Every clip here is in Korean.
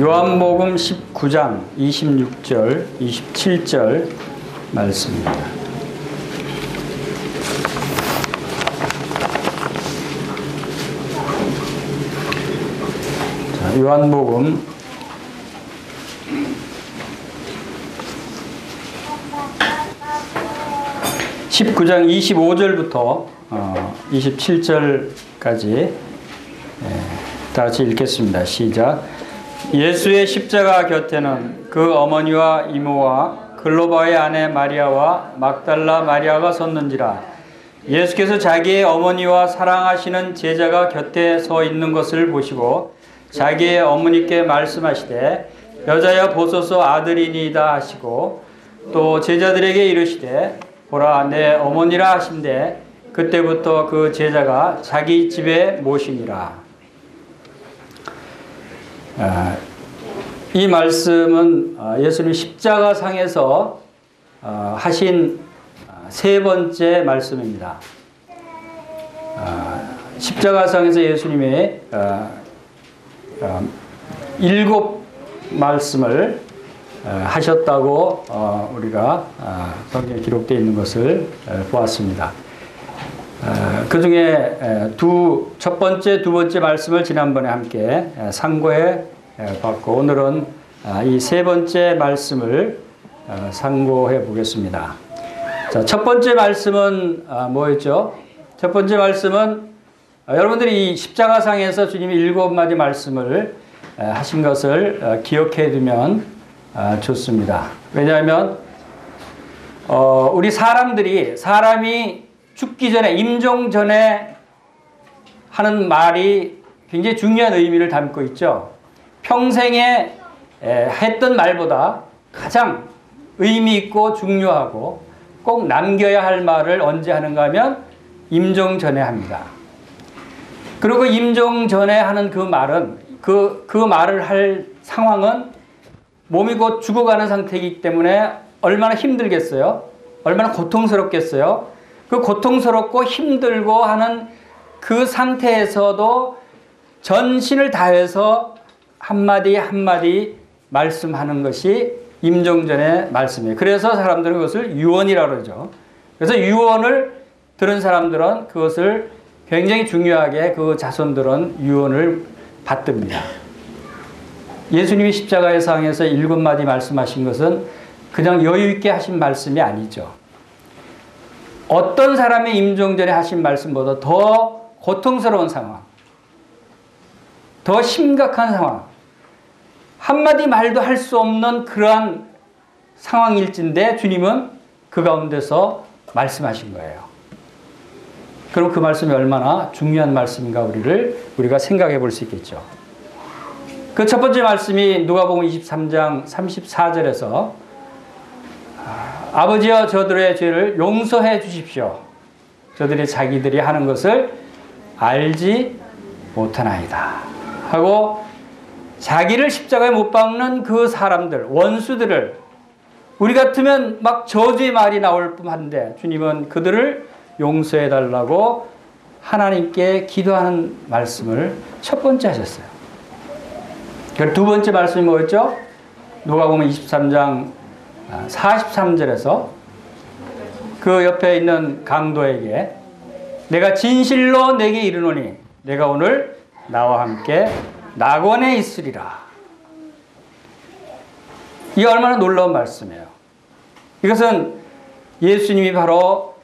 요한복음 19장 26절, 27절 말씀입니다. 자, 요한복음 19장 25절부터 27절까지 다 같이 읽겠습니다. 시작. 예수의 십자가 곁에는 그 어머니와 이모와 글로바의 아내 마리아와 막달라 마리아가 섰는지라. 예수께서 자기의 어머니와 사랑하시는 제자가 곁에 서 있는 것을 보시고 자기의 어머니께 말씀하시되 여자여 보소서 아들이니이다 하시고 또 제자들에게 이르시되 보라 내 어머니라 하신대 그때부터 그 제자가 자기 집에 모시니라. 이 말씀은 예수님 십자가상에서 하신 세 번째 말씀입니다. 십자가상에서 예수님이 7 말씀을 하셨다고 우리가 성경에 기록되어 있는 것을 보았습니다. 그 중에 첫 번째, 두 번째 말씀을 지난번에 함께 상고해 봤고 오늘은 이 세 번째 말씀을 상고해 보겠습니다. 자, 첫 번째 말씀은 뭐였죠? 첫 번째 말씀은 여러분들이 이 십자가상에서 주님이 7마디 말씀을 하신 것을 기억해 두면 좋습니다. 왜냐하면 우리 사람이 죽기 전에 임종 전에 하는 말이 굉장히 중요한 의미를 담고 있죠. 평생에 했던 말보다 가장 의미 있고 중요하고 꼭 남겨야 할 말을 언제 하는가 하면 임종 전에 합니다. 그리고 임종 전에 하는 그 말은 그 말을 할 상황은 몸이 곧 죽어가는 상태이기 때문에 얼마나 힘들겠어요? 얼마나 고통스럽겠어요? 그 고통스럽고 힘들고 하는 그 상태에서도 전신을 다해서 한마디 한마디 말씀하는 것이 임종전의 말씀이에요. 그래서 사람들은 그것을 유언이라고 그러죠. 그래서 유언을 들은 사람들은 그것을 굉장히 중요하게 그 자손들은 유언을 받듭니다. 예수님이 십자가의 상에서 7마디 말씀하신 것은 그냥 여유 있게 하신 말씀이 아니죠. 어떤 사람의 임종 전에 하신 말씀보다 더 고통스러운 상황, 더 심각한 상황, 한마디 말도 할 수 없는 그러한 상황일진데 주님은 그 가운데서 말씀하신 거예요. 그럼 그 말씀이 얼마나 중요한 말씀인가 우리가 생각해 볼 수 있겠죠. 그 첫 번째 말씀이 누가복음 23장 34절에서 아버지여 저들의 죄를 용서해 주십시오. 저들이 자기들이 하는 것을 알지 못하나이다 하고 자기를 십자가에 못 박는 그 사람들, 원수들을 우리 같으면 막 저주의 말이 나올 뻔한데 주님은 그들을 용서해 달라고 하나님께 기도하는 말씀을 첫 번째 하셨어요. 그리고 두 번째 말씀이 뭐였죠? 누가복음 23장 43절에서 그 옆에 있는 강도에게 내가 진실로 내게 이르노니 내가 오늘 나와 함께 낙원에 있으리라. 이게 얼마나 놀라운 말씀이에요. 이것은 예수님이 바로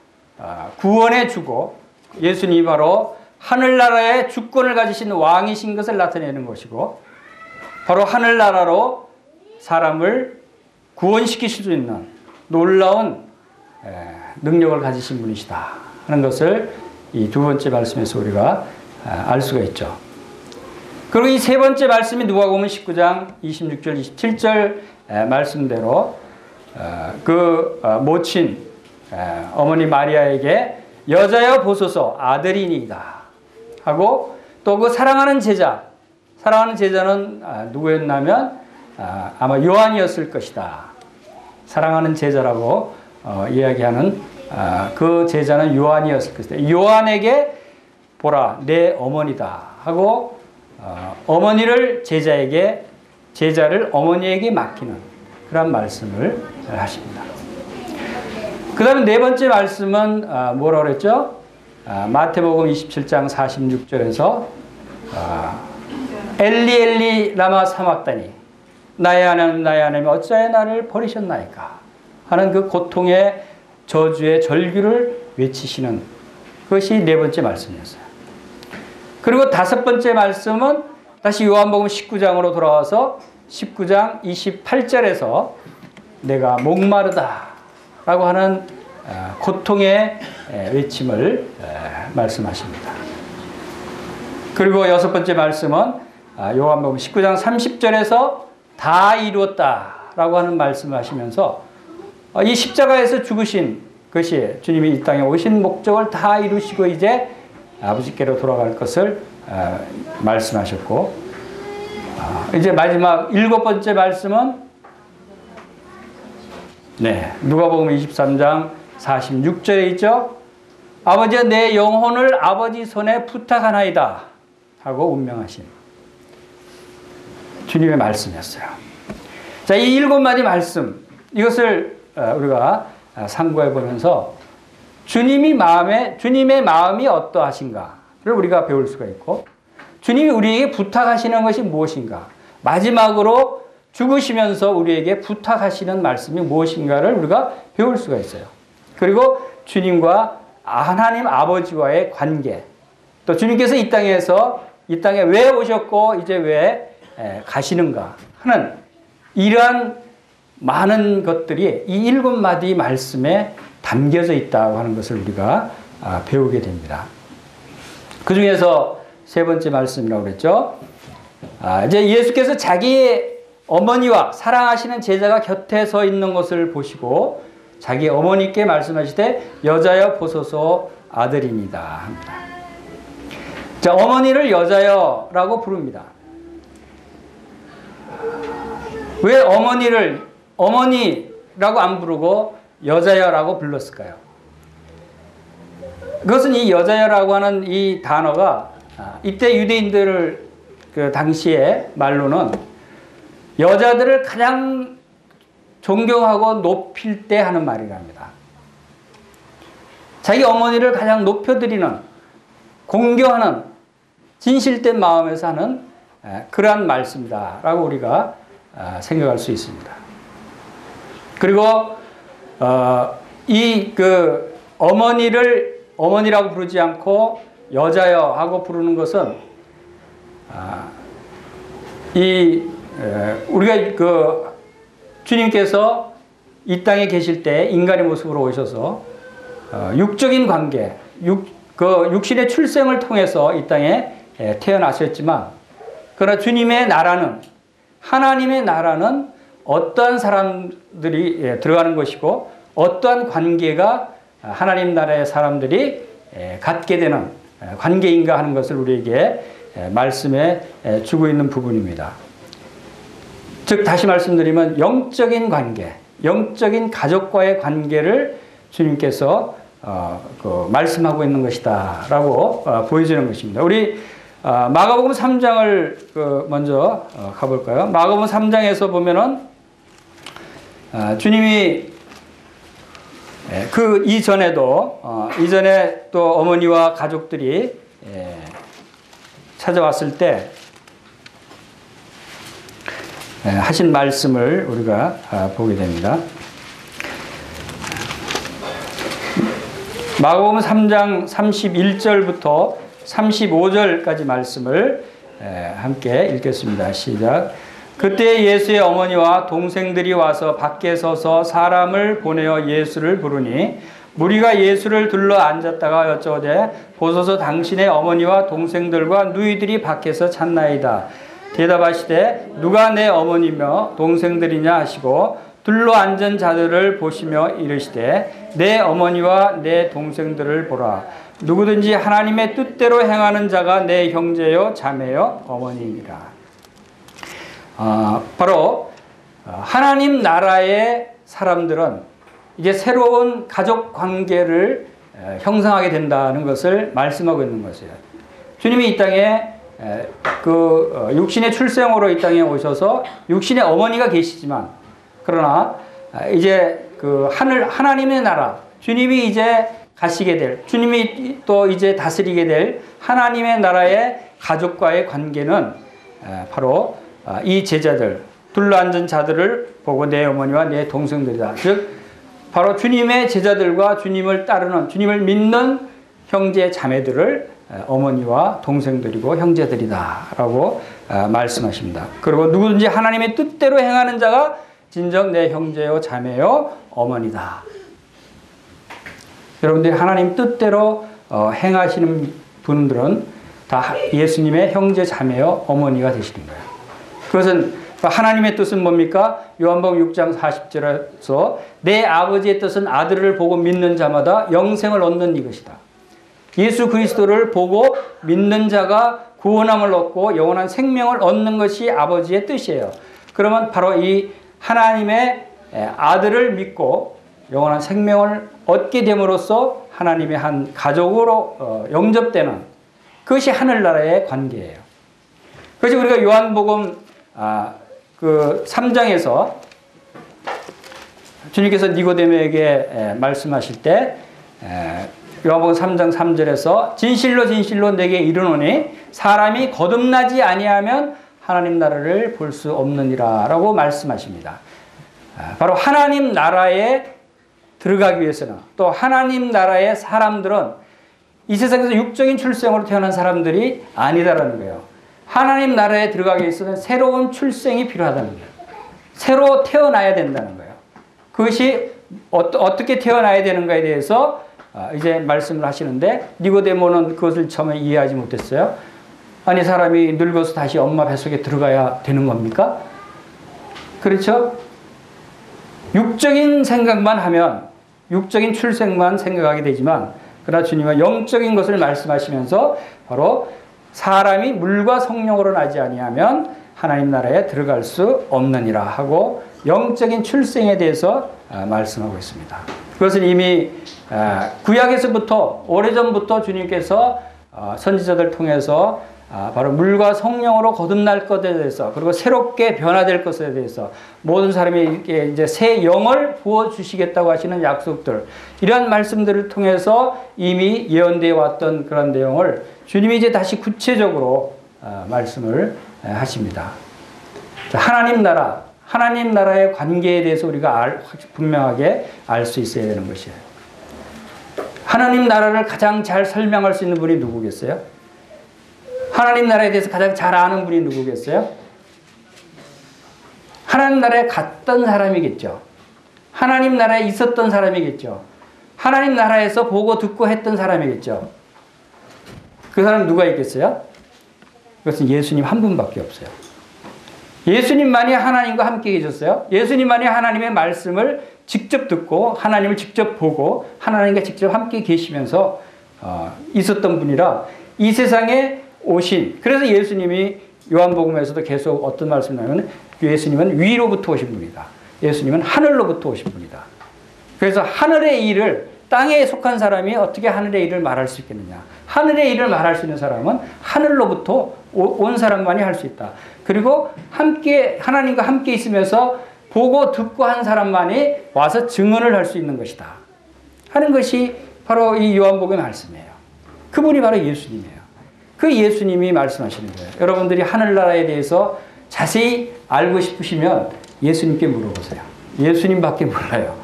구원의 주고 예수님이 바로 하늘나라의 주권을 가지신 왕이신 것을 나타내는 것이고 바로 하늘나라로 사람을 구원시키실 수 있는 놀라운 능력을 가지신 분이시다 하는 것을 이 두 번째 말씀에서 우리가 알 수가 있죠. 그리고 이 세 번째 말씀이 누가복음 19장 26절 27절 말씀대로 그 모친 어머니 마리아에게 여자여 보소서 아들이니이다 하고 또 그 사랑하는 제자는 누구였냐면 아마 요한이었을 것이다. 사랑하는 제자라고 이야기하는 그 제자는 요한이었을 것이다. 요한에게 보라 내 어머니다 하고 어머니를 제자에게 제자를 어머니에게 맡기는 그런 말씀을 하십니다. 그 다음에 네 번째 말씀은 뭐라고 그랬죠? 마태복음 27장 46절에서 엘리 엘리 라마 사막다니 나의 하나님 나의 하나님 어찌하여 나를 버리셨나이까 하는 그 고통의 저주의 절규를 외치시는 그것이 네 번째 말씀이었어요. 그리고 다섯 번째 말씀은 다시 요한복음 19장으로 돌아와서 19장 28절에서 내가 목마르다 라고 하는 고통의 외침을 말씀하십니다. 그리고 여섯 번째 말씀은 요한복음 19장 30절에서 다 이루었다 라고 하는 말씀을 하시면서 이 십자가에서 죽으신 것이 주님이 이 땅에 오신 목적을 다 이루시고 이제 아버지께로 돌아갈 것을 말씀하셨고, 이제 마지막 일곱 번째 말씀은 누가복음 23장 46절에 있죠. 아버지여 내 영혼을 아버지 손에 부탁하나이다 하고 운명하신 주님의 말씀이었어요. 자, 이 일곱 마디 말씀 이것을 우리가 상고해 보면서 주님의 마음이 어떠하신가를 우리가 배울 수가 있고, 주님이 우리에게 부탁하시는 것이 무엇인가, 마지막으로 죽으시면서 우리에게 부탁하시는 말씀이 무엇인가를 우리가 배울 수가 있어요. 그리고 주님과 하나님 아버지와의 관계, 또 주님께서 이 땅에 왜 오셨고 이제 왜 가시는가 하는 이러한 많은 것들이 이 일곱 마디 말씀에 담겨져 있다고 하는 것을 우리가 배우게 됩니다. 그 중에서 세 번째 말씀이라고 그랬죠. 이제 예수께서 자기의 어머니와 사랑하시는 제자가 곁에 서 있는 것을 보시고 자기 어머니께 말씀하시되 여자여 보소서 아들입니다 합니다. 자, 어머니를 여자여라고 부릅니다. 왜 어머니라고 안 부르고 여자여라고 불렀을까요? 그것은 이 여자여라고 하는 이 단어가 이때 유대인들 그 당시의 말로는 여자들을 가장 존경하고 높일 때 하는 말이랍니다. 자기 어머니를 가장 높여드리는, 공경하는 진실된 마음에서 하는 그러한 말씀이다라고 우리가 생각할 수 있습니다. 그리고 이 그 어머니라고 부르지 않고 여자여 하고 부르는 것은 우리가 그 주님께서 이 땅에 계실 때 인간의 모습으로 오셔서 육적인 관계, 육신의 출생을 통해서 이 땅에 태어나셨지만, 그러나 주님의 나라는, 하나님의 나라는 어떠한 사람들이 들어가는 것이고 어떠한 관계가 하나님 나라의 사람들이 갖게 되는 관계인가 하는 것을 우리에게 말씀해 주고 있는 부분입니다. 즉 다시 말씀드리면 영적인 관계, 영적인 가족과의 관계를 주님께서 말씀하고 있는 것이다 라고 보여주는 것입니다. 우리 마가복음 3장을 먼저 가볼까요? 마가복음 3장에서 보면은 주님이 이전에 또 어머니와 가족들이 찾아왔을 때 하신 말씀을 우리가 보게 됩니다. 마가복음 3장 31절부터 35절까지 말씀을 함께 읽겠습니다. 시작. 그때 예수의 어머니와 동생들이 와서 밖에 서서 사람을 보내어 예수를 부르니 무리가 예수를 둘러 앉았다가 여쭤오되 보소서 당신의 어머니와 동생들과 누이들이 밖에서 찾나이다. 대답하시되 누가 내 어머니며 동생들이냐 하시고 둘러 앉은 자들을 보시며 이르시되 내 어머니와 내 동생들을 보라. 누구든지 하나님의 뜻대로 행하는 자가 내 형제요 자매요 어머니이니라. 바로 하나님 나라의 사람들은 이제 새로운 가족 관계를 형성하게 된다는 것을 말씀하고 있는 것이에요. 주님이 이 땅에 육신의 출생으로 이 땅에 오셔서 육신의 어머니가 계시지만, 그러나 이제 하나님의 나라, 주님이 이제 가시게 될, 주님이 또 이제 다스리게 될 하나님의 나라의 가족과의 관계는 바로 이 제자들, 둘러앉은 자들을 보고 내 어머니와 내 동생들이다. 즉 바로 주님의 제자들과 주님을 따르는, 주님을 믿는 형제 자매들을 어머니와 동생들이고 형제들이다 라고 말씀하십니다. 그리고 누구든지 하나님의 뜻대로 행하는 자가 진정 내 형제요 자매요 어머니다. 여러분들이 하나님 뜻대로 행하시는 분들은 다 예수님의 형제 자매요 어머니가 되시는 거예요. 그것은 하나님의 뜻은 뭡니까? 요한복음 6장 40절에서 내 아버지의 뜻은 아들을 보고 믿는 자마다 영생을 얻는 이것이다. 예수 그리스도를 보고 믿는 자가 구원함을 얻고 영원한 생명을 얻는 것이 아버지의 뜻이에요. 그러면 바로 이 하나님의 아들을 믿고 영원한 생명을 얻게 됨으로써 하나님의 한 가족으로 영접되는 그것이 하늘나라의 관계예요. 그래서 우리가 요한복음 3장에서 주님께서 니고데모에게 말씀하실 때 요한복음 3장 3절에서 진실로 진실로 내게 이르노니 사람이 거듭나지 아니하면 하나님 나라를 볼 수 없느니라 라고 말씀하십니다. 바로 하나님 나라에 들어가기 위해서는, 또 하나님 나라의 사람들은 이 세상에서 육적인 출생으로 태어난 사람들이 아니다라는 거예요. 하나님 나라에 들어가기 위해서는 새로운 출생이 필요하다는 거예요. 새로 태어나야 된다는 거예요. 그것이 어떻게 태어나야 되는가에 대해서 이제 말씀을 하시는데, 니고데모는 그것을 처음에 이해하지 못했어요. 아니, 사람이 늙어서 다시 엄마 뱃속에 들어가야 되는 겁니까? 그렇죠? 육적인 생각만 하면, 육적인 출생만 생각하게 되지만, 그러나 주님은 영적인 것을 말씀하시면서 바로 사람이 물과 성령으로 나지 아니하면 하나님 나라에 들어갈 수 없느니라 하고 영적인 출생에 대해서 말씀하고 있습니다. 그것은 이미 구약에서부터, 오래전부터 주님께서 선지자들 통해서 바로 물과 성령으로 거듭날 것에 대해서, 그리고 새롭게 변화될 것에 대해서 모든 사람이 이제 새 영을 부어 주시겠다고 하시는 약속들, 이러한 말씀들을 통해서 이미 예언되어 왔던 그런 내용을 주님이 이제 다시 구체적으로 말씀을 하십니다. 하나님 나라, 하나님 나라의 관계에 대해서 우리가 분명하게 알 수 있어야 되는 것이에요. 하나님 나라를 가장 잘 설명할 수 있는 분이 누구겠어요? 하나님 나라에 대해서 가장 잘 아는 분이 누구겠어요? 하나님 나라에 갔던 사람이겠죠. 하나님 나라에 있었던 사람이겠죠. 하나님 나라에서 보고 듣고 했던 사람이겠죠. 그 사람 누가 있겠어요? 그것은 예수님 한 분밖에 없어요. 예수님만이 하나님과 함께 계셨어요. 예수님만이 하나님의 말씀을 직접 듣고 하나님을 직접 보고 하나님과 직접 함께 계시면서 있었던 분이라 이 세상에 오신, 그래서 예수님이 요한복음에서도 계속 어떤 말씀을 하냐면 예수님은 위로부터 오신 분이다. 예수님은 하늘로부터 오신 분이다. 그래서 하늘의 일을, 땅에 속한 사람이 어떻게 하늘의 일을 말할 수 있겠느냐. 하늘의 일을 말할 수 있는 사람은 하늘로부터 온 사람만이 할 수 있다. 그리고 함께, 하나님과 함께 있으면서 보고 듣고 한 사람만이 와서 증언을 할 수 있는 것이다 하는 것이 바로 이 요한복음의 말씀이에요. 그분이 바로 예수님이에요. 그 예수님이 말씀하시는 거예요. 여러분들이 하늘나라에 대해서 자세히 알고 싶으시면 예수님께 물어보세요. 예수님밖에 몰라요.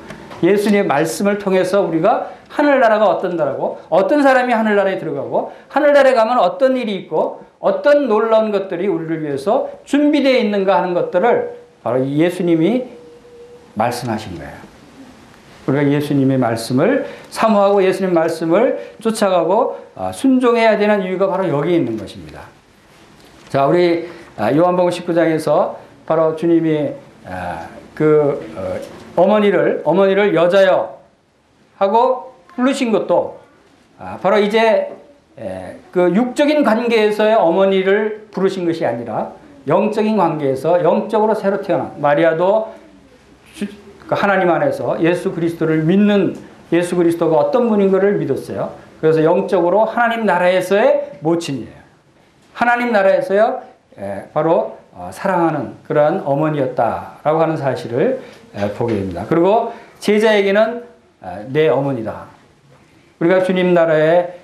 예수님의 말씀을 통해서 우리가 하늘나라가 어떤 나라고, 어떤 사람이 하늘나라에 들어가고, 하늘나라에 가면 어떤 일이 있고, 어떤 놀라운 것들이 우리를 위해서 준비되어 있는가 하는 것들을 바로 예수님이 말씀하신 거예요. 우리가 예수님의 말씀을 사모하고 예수님 말씀을 쫓아가고 순종해야 되는 이유가 바로 여기 있는 것입니다. 자, 우리 요한복음 19장에서 바로 주님이 어머니를 여자여 하고 부르신 것도 바로 이제 그 육적인 관계에서의 어머니를 부르신 것이 아니라 영적인 관계에서 영적으로 새로 태어난, 마리아도 하나님 안에서 예수 그리스도를 믿는, 예수 그리스도가 어떤 분인 것을 믿었어요. 그래서 영적으로 하나님 나라에서의 모친이에요. 하나님 나라에서요, 바로 사랑하는 그러한 어머니였다라고 하는 사실을 보게 됩니다. 그리고 제자에게는 내 어머니다. 우리가 주님 나라에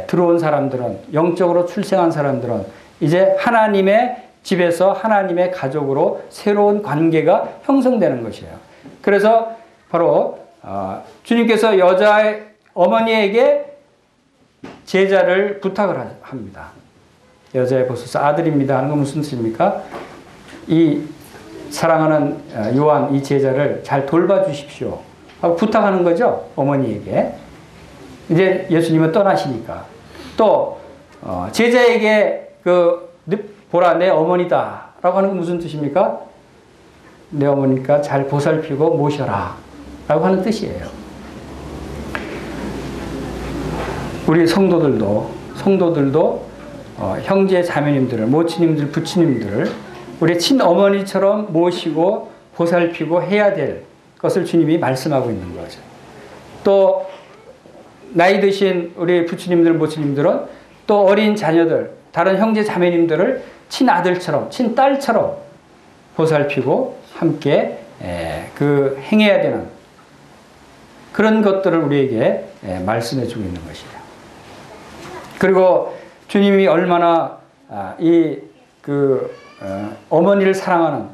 들어온 사람들은, 영적으로 출생한 사람들은 이제 하나님의 집에서 하나님의 가족으로 새로운 관계가 형성되는 것이에요. 그래서 바로 주님께서 여자의 어머니에게 제자를 부탁을 합니다. 여자의 보소서 아들입니다 하는 건 무슨 뜻입니까? 이 사랑하는 요한 이 제자를 잘 돌봐주십시오 하고 부탁하는 거죠. 어머니에게. 이제 예수님은 떠나시니까. 또 제자에게 보라 내 어머니다 라고 하는 건 무슨 뜻입니까? 내 어머니니까 잘 보살피고 모셔라 라고 하는 뜻이에요. 우리 성도들도 형제 자매님들을, 모친님들, 부친님들을 우리 친어머니처럼 모시고 보살피고 해야 될 것을 주님이 말씀하고 있는 거죠. 또 나이 드신 우리 부친님들, 모친님들은 또 어린 자녀들, 다른 형제 자매님들을 친아들처럼, 친딸처럼 보살피고 함께 행해야 되는 그런 것들을 우리에게 말씀해 주고 있는 것이에요. 그리고 주님이 얼마나 어머니를 사랑하는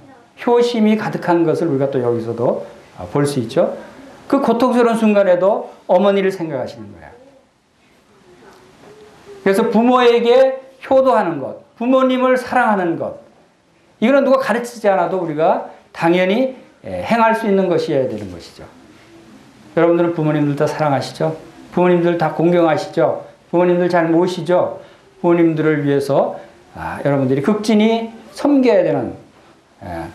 효심이 가득한 것을 우리가 또 여기서도 볼 수 있죠. 그 고통스러운 순간에도 어머니를 생각하시는 거예요. 그래서 부모에게 효도하는 것, 부모님을 사랑하는 것, 이거는 누가 가르치지 않아도 우리가 당연히 행할 수 있는 것이어야 되는 것이죠. 여러분들은 부모님들 다 사랑하시죠? 부모님들 다 공경하시죠? 부모님들 잘 모시죠? 부모님들을 위해서 여러분들이 극진히 섬겨야 되는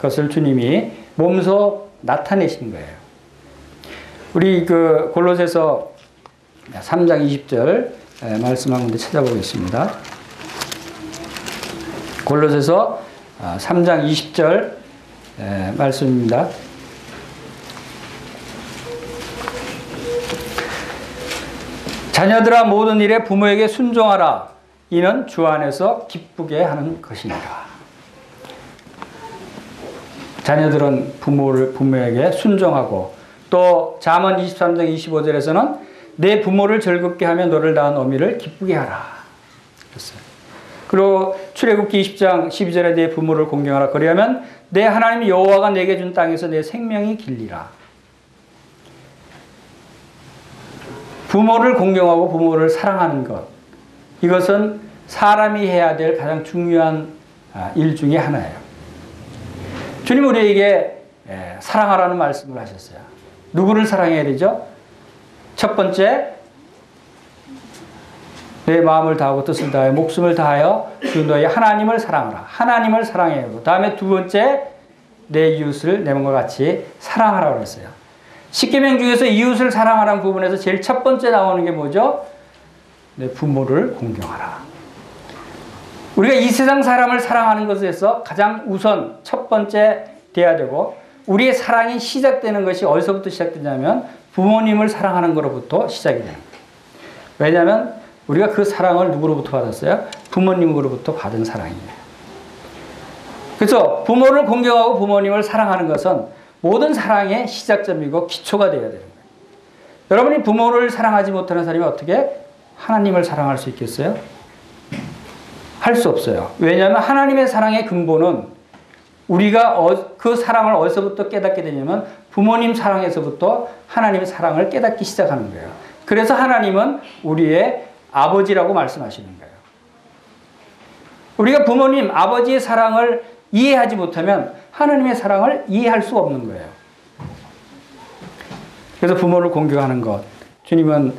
것을 주님이 몸소 나타내신 거예요. 우리 골로새서 3장 20절 말씀 한 군데 찾아보겠습니다. 골로새서 3장 20절 말씀입니다. 자녀들아 모든 일에 부모에게 순종하라. 이는 주 안에서 기쁘게 하는 것이니라. 자녀들은 부모에게 순종하고, 또 잠언 23장 25절에서는 내 부모를 즐겁게 하며 너를 낳은 어미를 기쁘게 하라. 그랬어요. 그리고 출애굽기 20장 12절에 내 부모를 공경하라. 그리하면 내 하나님 여호와가 내게 준 땅에서 내 생명이 길리라. 부모를 공경하고 부모를 사랑하는 것, 이것은 사람이 해야 될 가장 중요한 일 중에 하나예요. 주님 우리에게 사랑하라는 말씀을 하셨어요. 누구를 사랑해야 되죠? 첫 번째, 내 마음을 다하고 뜻을 다하여 목숨을 다하여 주 너의 하나님을 사랑하라. 하나님을 사랑해야 하고, 다음에 두 번째, 내 이웃을 내 몸과 같이 사랑하라고 그랬어요. 십계명 중에서 이웃을 사랑하라는 부분에서 제일 첫 번째 나오는 게 뭐죠? 내 부모를 공경하라. 우리가 이 세상 사람을 사랑하는 것에서 가장 우선 첫 번째 돼야 되고, 우리의 사랑이 시작되는 것이 어디서부터 시작되냐면 부모님을 사랑하는 것으로부터 시작이 됩니다. 왜냐하면 우리가 그 사랑을 누구로부터 받았어요? 부모님으로부터 받은 사랑이에요. 그래서 부모를 공경하고 부모님을 사랑하는 것은 모든 사랑의 시작점이고 기초가 되어야 되는 거예요. 여러분이 부모를 사랑하지 못하는 사람이 어떻게 하나님을 사랑할 수 있겠어요? 할 수 없어요. 왜냐하면 하나님의 사랑의 근본은 우리가 그 사랑을 어디서부터 깨닫게 되냐면 부모님 사랑에서부터 하나님의 사랑을 깨닫기 시작하는 거예요. 그래서 하나님은 우리의 아버지라고 말씀하시는 거예요. 우리가 부모님, 아버지의 사랑을 이해하지 못하면 하나님의 사랑을 이해할 수가 없는 거예요. 그래서 부모를 공경하는 것, 주님은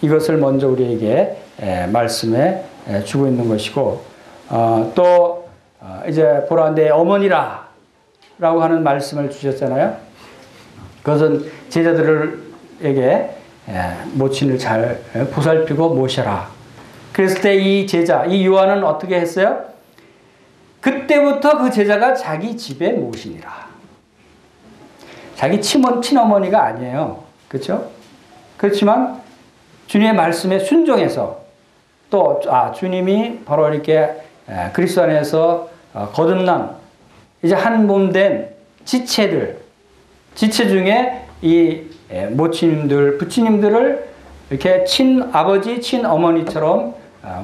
이것을 먼저 우리에게 말씀해 주고 있는 것이고, 또 이제 보라 내 어머니라 라고 하는 말씀을 주셨잖아요. 그것은 제자들에게 모친을 잘 보살피고 모셔라. 그랬을 때 이 제자, 이 요한은 어떻게 했어요? 그때부터 그 제자가 자기 집에 모시니라. 자기 친어머니가 아니에요. 그렇죠? 그렇지만 주님의 말씀에 순종해서 또 주님이 바로 이렇게 그리스도 안에서 거듭난 이제 한 몸 된 지체 중에 이 모친님들, 부친님들을 이렇게 친아버지, 친어머니처럼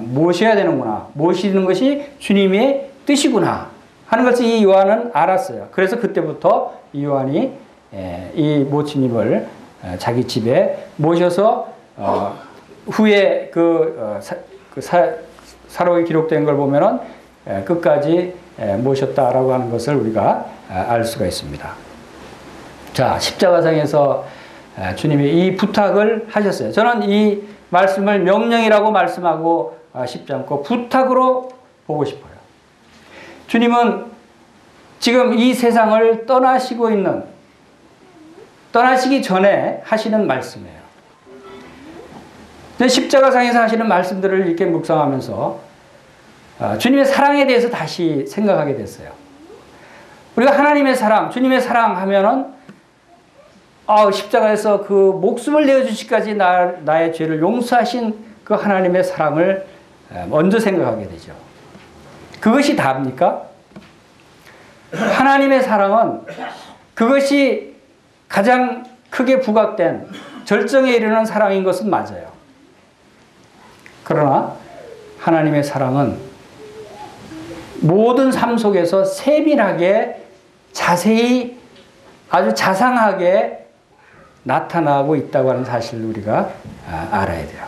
모셔야 되는구나. 모시는 것이 주님의 뜻이구나 하는 것을 이 요한은 알았어요. 그래서 그때부터 이 요한이 이 모친님을 자기 집에 모셔서 후에 사록에 기록된 걸 보면은 끝까지 모셨다라고 하는 것을 우리가 알 수가 있습니다. 자, 십자가상에서 주님이 이 부탁을 하셨어요. 저는 이 말씀을 명령이라고 말씀하고 싶지 않고 부탁으로 보고 싶어요. 주님은 지금 이 세상을 떠나시기 전에 하시는 말씀이에요. 십자가상에서 하시는 말씀들을 이렇게 묵상하면서 주님의 사랑에 대해서 다시 생각하게 됐어요. 우리가 하나님의 사랑, 주님의 사랑 하면은 십자가에서 그 목숨을 내어주시기까지 나의 죄를 용서하신 그 하나님의 사랑을 먼저 생각하게 되죠. 그것이 답니까? 하나님의 사랑은 그것이 가장 크게 부각된 절정에 이르는 사랑인 것은 맞아요. 그러나 하나님의 사랑은 모든 삶 속에서 세밀하게 자세히 아주 자상하게 나타나고 있다고 하는 사실을 우리가 알아야 돼요.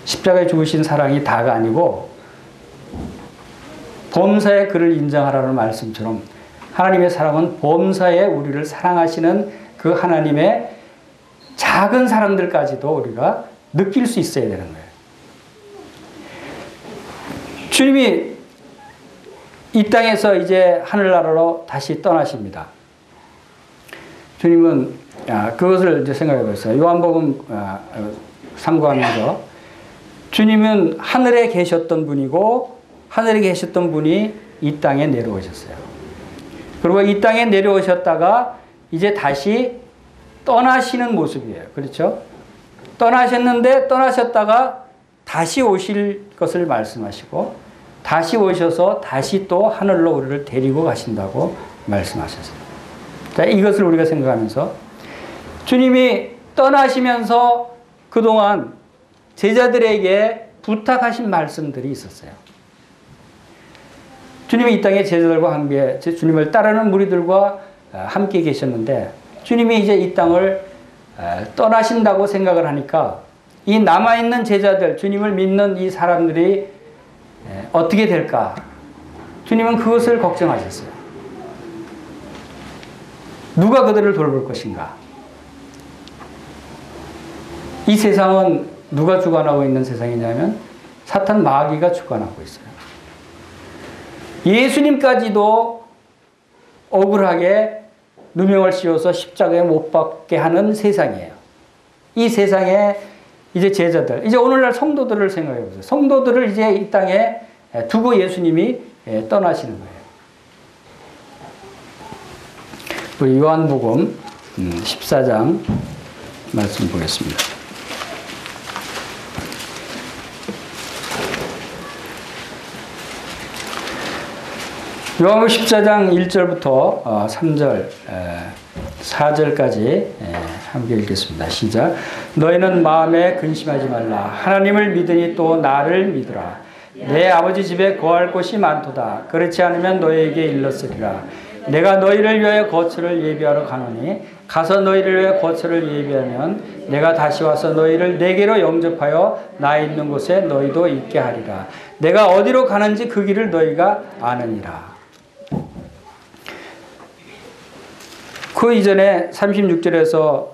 십자가에 죽으신 사랑이 다가 아니고 범사에 그를 인정하라는 말씀처럼 하나님의 사랑은 범사에 우리를 사랑하시는 그 하나님의 작은 사랑들까지도 우리가 느낄 수 있어야 되는 거예요. 주님이 이 땅에서 이제 하늘나라로 다시 떠나십니다. 주님은 그것을 이제 생각해 보세요. 요한복음 상고하면서 주님은 하늘에 계셨던 분이고 하늘에 계셨던 분이 이 땅에 내려오셨어요. 그리고 이 땅에 내려오셨다가 이제 다시 떠나시는 모습이에요. 그렇죠? 떠나셨는데 떠나셨다가 다시 오실 것을 말씀하시고 다시 오셔서 다시 또 하늘로 우리를 데리고 가신다고 말씀하셨어요. 자, 이것을 우리가 생각하면서 주님이 떠나시면서 그동안 제자들에게 부탁하신 말씀들이 있었어요. 주님이 이 땅에 제자들과 함께 주님을 따르는 무리들과 함께 계셨는데 주님이 이제 이 땅을 떠나신다고 생각을 하니까 이 남아있는 제자들, 주님을 믿는 이 사람들이 어떻게 될까? 주님은 그것을 걱정하셨어요. 누가 그들을 돌볼 것인가? 이 세상은 누가 주관하고 있는 세상이냐면 사탄 마귀가 주관하고 있어요. 예수님까지도 억울하게 누명을 씌워서 십자가에 못 박게 하는 세상이에요. 이 세상에 이제 제자들, 이제 오늘날 성도들을 생각해 보세요. 성도들을 이제 이 땅에 두고 예수님이 떠나시는 거예요. 우리 요한복음 14장 말씀 보겠습니다. 요한복음 14장 1절부터 3절, 4절까지 함께 읽겠습니다. 시작. 너희는 마음에 근심하지 말라. 하나님을 믿으니 또 나를 믿으라. 내 아버지 집에 거할 곳이 많도다. 그렇지 않으면 너희에게 일렀으리라. 내가 너희를 위하여 거처를 예비하러 가노니 가서 너희를 위하여 거처를 예비하면 내가 다시 와서 너희를 내게로 영접하여 나 있는 곳에 너희도 있게 하리라. 내가 어디로 가는지 그 길을 너희가 아느니라. 그 이전에 36절에서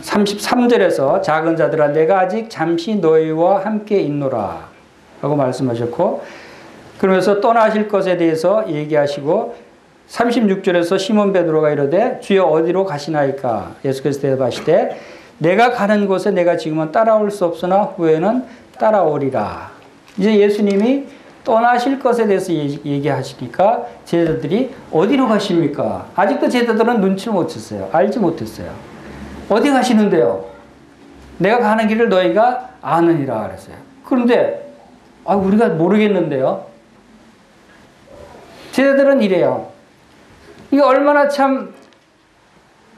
33절에서 작은 자들아 내가 아직 잠시 너희와 함께 있노라 라고 말씀하셨고, 그러면서 떠나실 것에 대해서 얘기하시고 36절에서 시몬 베드로가 이르되 주여 어디로 가시나이까? 예수께서 대답하시되 내가 가는 곳에 내가 지금은 따라올 수 없으나 후에는 따라오리라. 이제 예수님이 떠나실 것에 대해서 얘기하시니까 제자들이 어디로 가십니까? 아직도 제자들은 눈치를 못 챘어요. 알지 못했어요. 어디 가시는데요? 내가 가는 길을 너희가 아느니라 그랬어요. 그런데 우리가 모르겠는데요. 제자들은 이래요. 이게 얼마나 참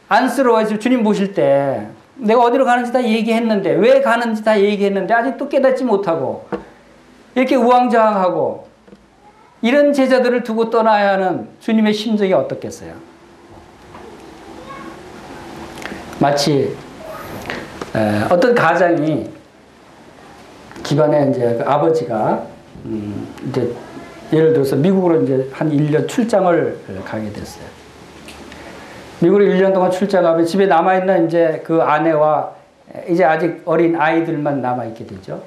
안쓰러워요. 주님 보실 때 내가 어디로 가는지 다 얘기했는데, 왜 가는지 다 얘기했는데 아직도 깨닫지 못하고 이렇게 우왕좌왕하고 이런 제자들을 두고 떠나야 하는 주님의 심정이 어떻겠어요? 마치 어떤 가장이 집안에 이제 그 아버지가 이제 예를 들어서 미국으로 이제 한 1년 출장을 가게 됐어요. 미국으로 1년 동안 출장하면 집에 남아있는 이제 그 아내와 이제 아직 어린 아이들만 남아있게 되죠.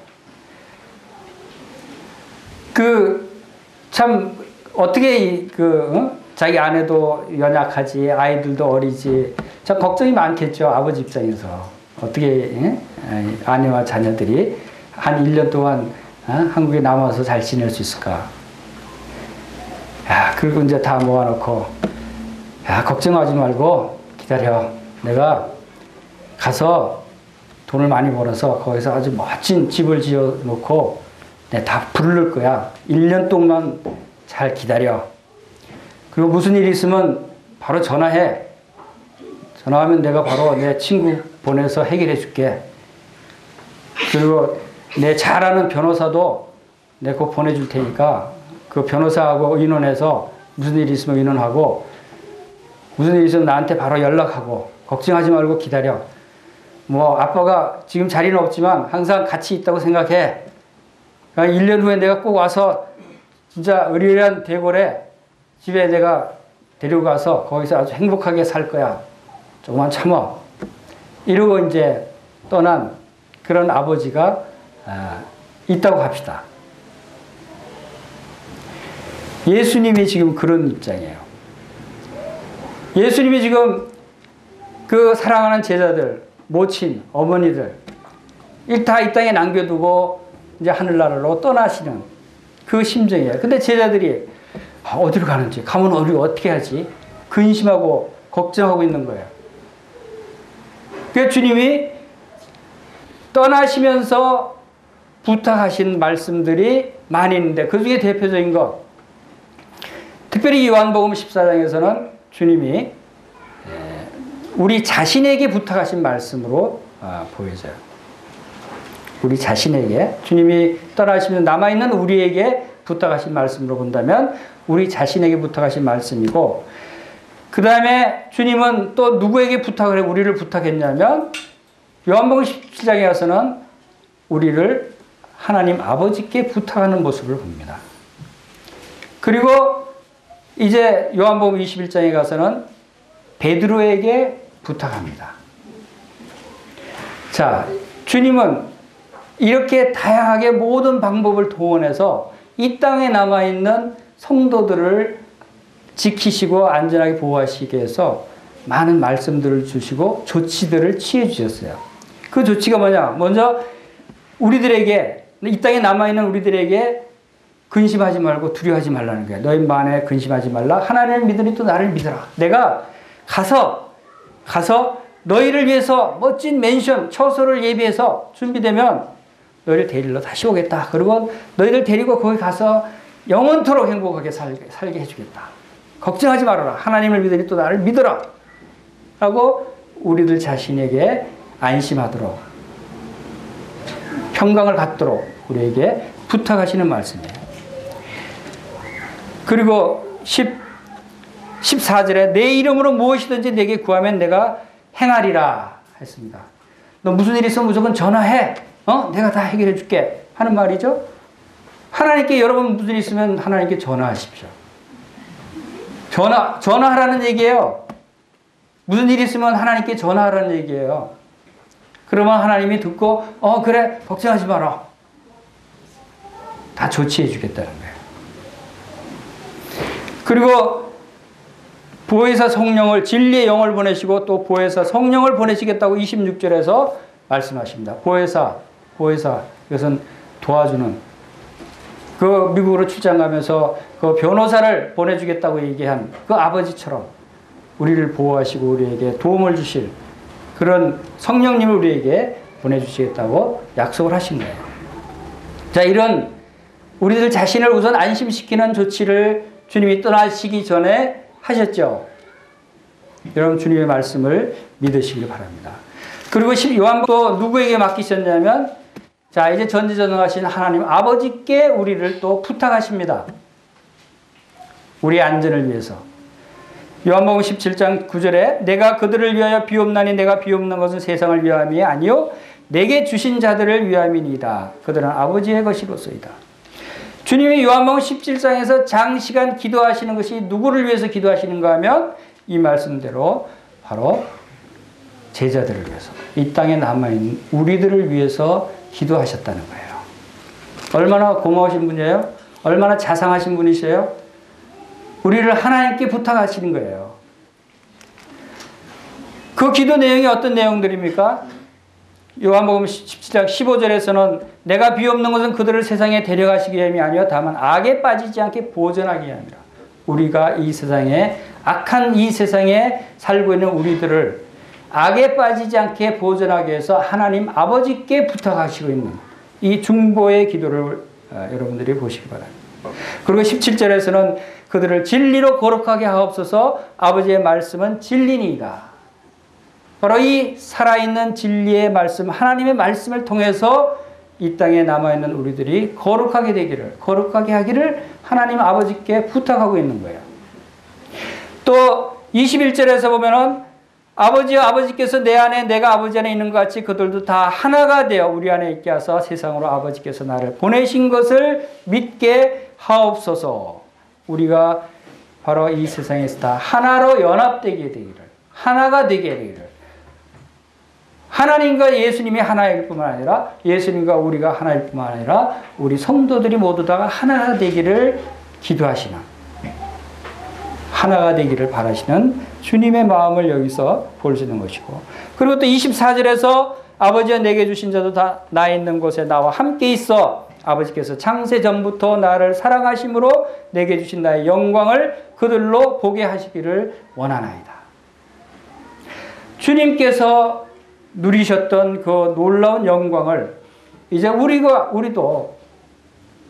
참 어떻게 자기 아내도 연약하지, 아이들도 어리지, 참 걱정이 많겠죠. 아버지 입장에서 어떻게 아내와 자녀들이 한 1년 동안 한국에 남아서 잘 지낼 수 있을까. 그리고 이제 다 모아놓고, 걱정하지 말고 기다려. 내가 가서 돈을 많이 벌어서 거기서 아주 멋진 집을 지어 놓고 내가 다 부를 거야. 1년 동안 잘 기다려. 그리고 무슨 일이 있으면 바로 전화해. 전화하면 내가 바로 내 친구 보내서 해결해 줄게. 그리고 내 잘 아는 변호사도 내가 곧 보내줄 테니까 그 변호사하고 의논해서 무슨 일이 있으면 의논하고, 무슨 일이 있으면 나한테 바로 연락하고, 걱정하지 말고 기다려. 아빠가 지금 자리는 없지만 항상 같이 있다고 생각해. 1년 후에 내가 꼭 와서 진짜 의리한 대궐에 집에 내가 데리고 가서 거기서 아주 행복하게 살 거야. 조금만 참아. 이러고 이제 떠난 그런 아버지가 있다고 합시다. 예수님이 지금 그런 입장이에요. 예수님이 지금 그 사랑하는 제자들, 모친, 어머니들 다 이 땅에 남겨두고 이제 하늘나라로 떠나시는 그 심정이에요. 근데 제자들이 어디로 가는지, 가면 우리 어떻게 하지? 근심하고 걱정하고 있는 거예요. 그래서 주님이 떠나시면서 부탁하신 말씀들이 많이 있는데 그 중에 대표적인 것, 특별히 요한복음 14장에서는 주님이 우리 자신에게 부탁하신 말씀으로 보여져요. 우리 자신에게, 주님이 떠나시면 남아있는 우리에게 부탁하신 말씀으로 본다면 우리 자신에게 부탁하신 말씀이고, 그 다음에 주님은 또 누구에게 부탁을 해 우리를 부탁했냐면 요한복음 17장에 가서는 우리를 하나님 아버지께 부탁하는 모습을 봅니다. 그리고 이제 요한복음 21장에 가서는 베드로에게 부탁합니다. 자, 주님은 이렇게 다양하게 모든 방법을 동원해서 이 땅에 남아있는 성도들을 지키시고 안전하게 보호하시기 위해서 많은 말씀들을 주시고 조치들을 취해 주셨어요. 그 조치가 뭐냐? 먼저 우리들에게, 이 땅에 남아있는 우리들에게 근심하지 말고 두려워하지 말라는 거예요. 너희 만에 근심하지 말라. 하나님을 믿으니 또 나를 믿어라. 내가 가서 너희를 위해서 멋진 맨션, 처소를 예비해서 준비되면 너희를 데리러 다시 오겠다. 그리고 너희들 데리고 거기 가서 영원토록 행복하게 살게 해주겠다. 걱정하지 말아라. 하나님을 믿으니 또 나를 믿어라. 라고 우리들 자신에게 안심하도록, 평강을 갖도록 우리에게 부탁하시는 말씀이에요. 그리고 14절에 내 이름으로 무엇이든지 내게 구하면 내가 행하리라 했습니다. 너 무슨 일 있으면 무조건 전화해. 내가 다 해결해 줄게 하는 말이죠. 하나님께, 여러분 무슨 일 있으면 하나님께 전화하십시오. 전화하라는 얘기예요. 무슨 일 있으면 하나님께 전화하라는 얘기예요. 그러면 하나님이 듣고 그래 걱정하지 마라. 다 조치해 주겠다는 거예요. 그리고 보혜사 성령을, 진리의 영을 보내시고 또 보혜사 성령을 보내시겠다고 26절에서 말씀하십니다. 보혜사, 이것은 도와주는, 그 미국으로 출장 가면서 그 변호사를 보내주겠다고 얘기한 그 아버지처럼 우리를 보호하시고 우리에게 도움을 주실 그런 성령님을 우리에게 보내주시겠다고 약속을 하신 거예요. 자, 이런 우리들 자신을 우선 안심시키는 조치를 주님이 떠나시기 전에 하셨죠. 여러분 주님의 말씀을 믿으시길 바랍니다. 그리고 요한도 누구에게 맡기셨냐면, 자, 이제 전지전능하신 하나님 아버지께 우리를 또 부탁하십니다. 우리의 안전을 위해서. 요한복음 17장 9절에 내가 그들을 위하여 비옵나니 내가 비옵는 것은 세상을 위함이 아니요 내게 주신 자들을 위함이니이다. 그들은 아버지의 것이로소이다. 주님이 요한복음 17장에서 장시간 기도하시는 것이 누구를 위해서 기도하시는가 하면 이 말씀대로 바로 제자들을 위해서, 이 땅에 남아있는 우리들을 위해서 기도하셨다는 거예요. 얼마나 고마우신 분이에요? 얼마나 자상하신 분이세요? 우리를 하나님께 부탁하시는 거예요. 그 기도 내용이 어떤 내용들입니까? 요한복음 17장 15절에서는 내가 비옵는 것은 그들을 세상에 데려가시기 위함이 아니요 다만 악에 빠지지 않게 보존하기 위함이라. 우리가 이 세상에, 악한 이 세상에 살고 있는 우리들을 악에 빠지지 않게 보존하기 위해서 하나님 아버지께 부탁하시고 있는 이 중보의 기도를 여러분들이 보시기 바랍니다. 그리고 17절에서는 그들을 진리로 거룩하게 하옵소서. 아버지의 말씀은 진리니이다. 바로 이 살아있는 진리의 말씀, 하나님의 말씀을 통해서 이 땅에 남아있는 우리들이 거룩하게 되기를, 거룩하게 하기를 하나님 아버지께 부탁하고 있는 거예요. 또 21절에서 보면은 아버지께서 내 안에 내가 아버지 안에 있는 것 같이 그들도 다 하나가 되어 우리 안에 있게 하사 세상으로 아버지께서 나를 보내신 것을 믿게 하옵소서. 우리가 바로 이 세상에서 다 하나로 연합되게 되기를, 하나가 되게 되기를, 하나님과 예수님이 하나일 뿐만 아니라 예수님과 우리가 하나일 뿐만 아니라 우리 성도들이 모두 다가 하나가 되기를 기도하시는, 하나가 되기를 바라시는 주님의 마음을 여기서 볼 수 있는 것이고, 그리고 또 24절에서 아버지가 내게 주신 자도 다 나 있는 곳에 나와 함께 있어 아버지께서 창세 전부터 나를 사랑하심으로 내게 주신 나의 영광을 그들로 보게 하시기를 원하나이다. 주님께서 누리셨던 그 놀라운 영광을 이제 우리도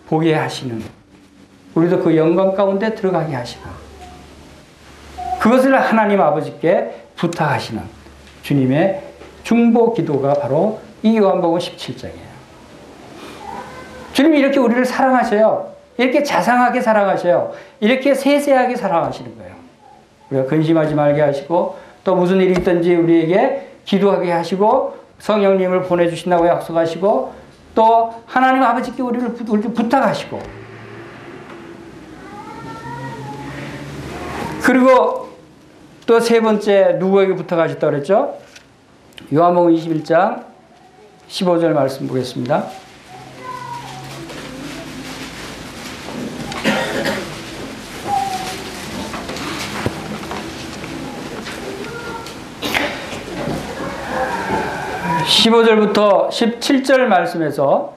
보게 하시는, 우리도 그 영광 가운데 들어가게 하시는, 그것을 하나님 아버지께 부탁하시는 주님의 중보 기도가 바로 이 요한복음 17장이에요. 주님이 이렇게 우리를 사랑하셔요. 이렇게 자상하게 사랑하셔요. 이렇게 세세하게 사랑하시는 거예요. 우리가 근심하지 말게 하시고, 또 무슨 일이 있든지 우리에게 기도하게 하시고, 성령님을 보내주신다고 약속하시고, 또 하나님 아버지께 우리를 부탁하시고, 그리고 또 세 번째 누구에게 부탁하셨다고 그랬죠? 요한복음 21장 15절 말씀 보겠습니다. (15절부터) 17절 말씀에서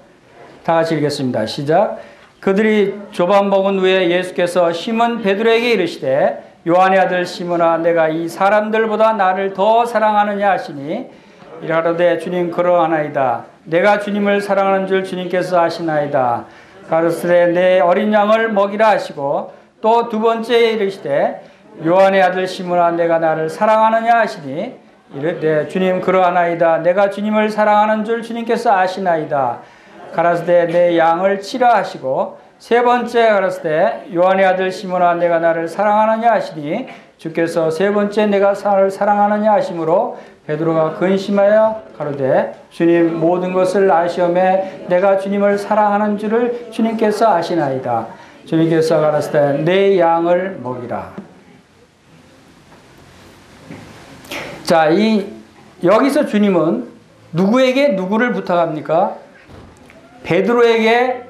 다 같이 읽겠습니다. 시작. 그들이 조반 먹은 후에 예수께서 시몬 베드로에게 이르시되 요한의 아들 시몬아 내가 이 사람들보다 나를 더 사랑하느냐 하시니 이르되 주님 그러하나이다. 내가 주님을 사랑하는 줄 주님께서 아시나이다. 가로스되 내 어린 양을 먹이라 하시고, 또 두 번째에 이르시되 요한의 아들 시몬아 내가 나를 사랑하느냐 하시니 이르되 주님 그러하나이다. 내가 주님을 사랑하는 줄 주님께서 아시나이다. 가라사대 내 양을 치라 하시고, 세 번째 가라사대 요한의 아들 시몬아 내가 나를 사랑하느냐 하시니 주께서 세 번째 내가 나를 사랑하느냐 하심으로 베드로가 근심하여 가로되 주님 모든 것을 아시오매 내가 주님을 사랑하는 줄을 주님께서 아시나이다. 주님께서 가라사대 내 양을 먹이라. 자, 여기서 주님은 누구에게 누구를 부탁합니까? 베드로에게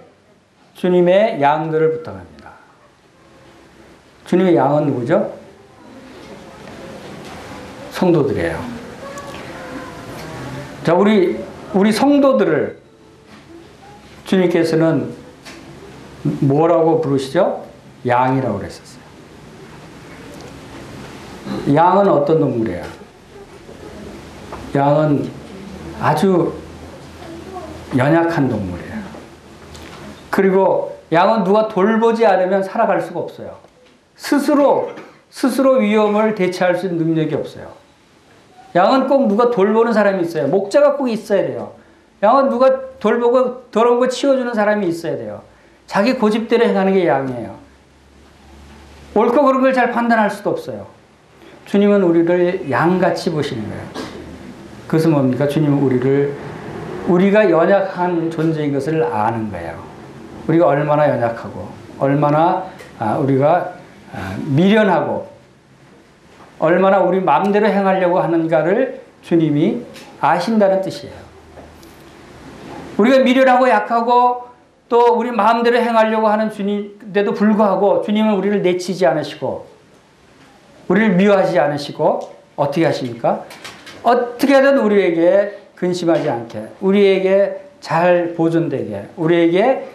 주님의 양들을 부탁합니다. 주님의 양은 누구죠? 성도들이에요. 자, 우리 성도들을 주님께서는 뭐라고 부르시죠? 양이라고 그랬었어요. 양은 어떤 동물이에요? 양은 아주 연약한 동물이에요. 그리고 양은 누가 돌보지 않으면 살아갈 수가 없어요. 스스로 위험을 대처할 수 있는 능력이 없어요. 양은 꼭 누가 돌보는 사람이 있어요. 목자가 꼭 있어야 돼요. 양은 누가 돌보고 더러운 거 치워주는 사람이 있어야 돼요. 자기 고집대로 행하는 게 양이에요. 옳고 그른 걸 잘 판단할 수도 없어요. 주님은 우리를 양같이 보시는 거예요. 그것은 뭡니까? 주님은 우리가 연약한 존재인 것을 아는 거예요. 우리가 얼마나 연약하고 얼마나 우리가 미련하고 얼마나 우리 마음대로 행하려고 하는가를 주님이 아신다는 뜻이에요. 우리가 미련하고 약하고 또 우리 마음대로 행하려고 하는 주님인데도 불구하고 주님은 우리를 내치지 않으시고 우리를 미워하지 않으시고 어떻게 하십니까? 어떻게든 우리에게 근심하지 않게, 우리에게 잘 보존되게, 우리에게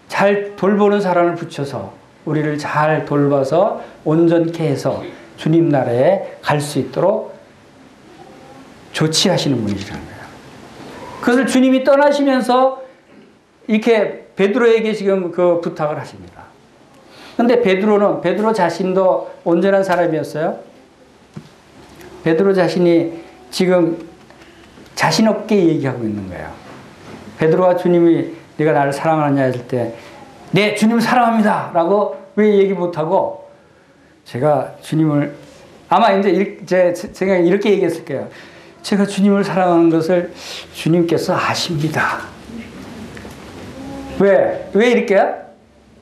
잘 돌보는 사람을 붙여서 우리를 잘 돌봐서 온전케 해서 주님 나라에 갈 수 있도록 조치하시는 분이시라는 거예요. 그것을 주님이 떠나시면서 이렇게 베드로에게 지금 그 부탁을 하십니다. 근데 베드로 자신도 온전한 사람이었어요. 베드로 자신이 지금 자신 없게 얘기하고 있는 거예요. 베드로가 주님이 네가 나를 사랑하느냐 했을 때 네, 주님을 사랑합니다 라고 왜 얘기 못하고 제가 주님을 아마 이제 제 생각에 이렇게 얘기했을 거예요. 제가 주님을 사랑하는 것을 주님께서 아십니다. 왜 이렇게요?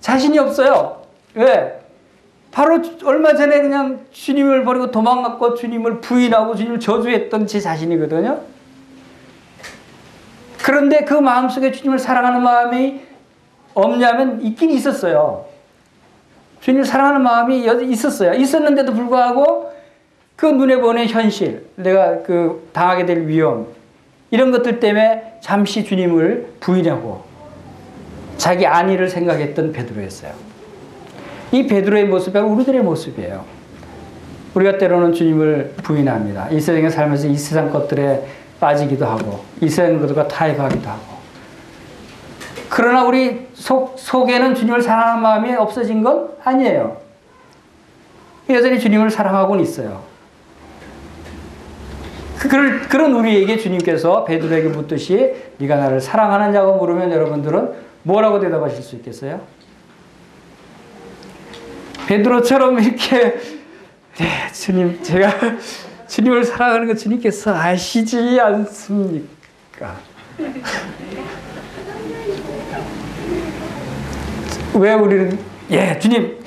자신이 없어요. 왜? 바로 얼마 전에 그냥 주님을 버리고 도망갔고 주님을 부인하고 주님을 저주했던 제 자신이거든요. 그런데 그 마음속에 주님을 사랑하는 마음이 없냐면 있긴 있었어요. 주님을 사랑하는 마음이 있었어요. 있었는데도 불구하고 그 눈에 보이는 현실, 내가 그 당하게 될 위험, 이런 것들 때문에 잠시 주님을 부인하고 자기 안위를 생각했던 베드로였어요. 이 베드로의 모습이 우리들의 모습이에요. 우리가 때로는 주님을 부인합니다. 이 세상에 살면서 이 세상 것들에 빠지기도 하고 이 세상 것들과 타협하기도 하고, 그러나 우리 속에는 주님을 사랑하는 마음이 없어진 건 아니에요. 여전히 주님을 사랑하고는 있어요. 그런 우리에게 주님께서 베드로에게 묻듯이 네가 나를 사랑하느냐고 물으면 여러분들은 뭐라고 대답하실 수 있겠어요? 베드로처럼 이렇게 네, 주님, 제가 주님을 사랑하는 거 주님께서 아시지 않습니까? 왜 우리는 예, 주님,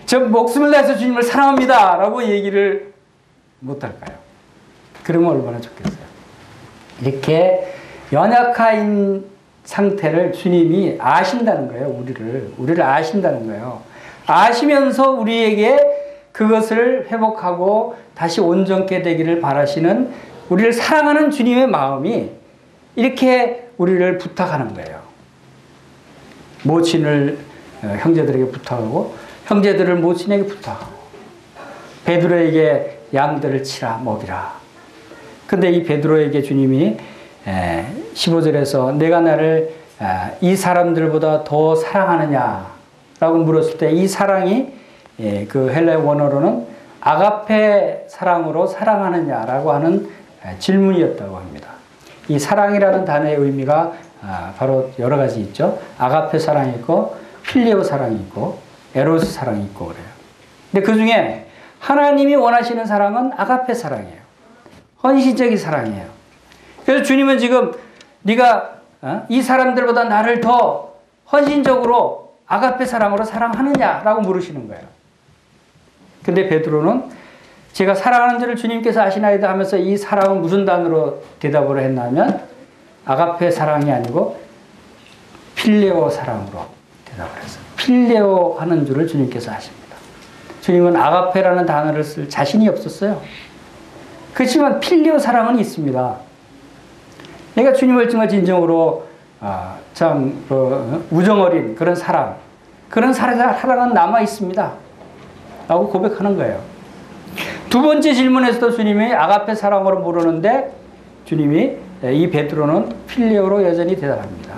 저 목숨을 다해서 주님을 사랑합니다 라고 얘기를 못할까요? 그러면 얼마나 좋겠어요. 이렇게 연약한 상태를 주님이 아신다는 거예요. 우리를 아신다는 거예요. 아시면서 우리에게 그것을 회복하고 다시 온전케 되기를 바라시는, 우리를 사랑하는 주님의 마음이 이렇게 우리를 부탁하는 거예요. 모친을 형제들에게 부탁하고 형제들을 모친에게 부탁하고 베드로에게 양들을 치라 먹이라. 근데 이 베드로에게 주님이 15절에서 내가 나를 이 사람들보다 더 사랑하느냐 라고 물었을 때 이 사랑이 그 헬라어 원어로는 아가페 사랑으로 사랑하느냐라고 하는 질문이었다고 합니다. 이 사랑이라는 단어의 의미가 바로 여러 가지 있죠. 아가페 사랑이 있고 필리오 사랑이 있고 에로스 사랑이 있고 그래요. 근데 그 중에 하나님이 원하시는 사랑은 아가페 사랑이에요. 헌신적인 사랑이에요. 그래서 주님은 지금 네가 이 사람들보다 나를 더 헌신적으로 아가페 사랑으로 사랑하느냐라고 물으시는 거예요. 근데 베드로는 제가 사랑하는 줄을 주님께서 아시나이다 하면서 이 사랑은 무슨 단어로 대답을 했냐면 아가페 사랑이 아니고 필레오 사랑으로 대답을 했어요. 필레오 하는 줄을 주님께서 아십니다. 주님은 아가페라는 단어를 쓸 자신이 없었어요. 그렇지만 필레오 사랑은 있습니다. 내가 주님을 정말 진정으로 참 우정어린 그런 사랑, 그런 사랑은 남아 있습니다 라고 고백하는 거예요. 두 번째 질문에서도 주님이 아가페 사랑으로 물었는데 주님이 이 베드로는 필레오로 여전히 대답합니다.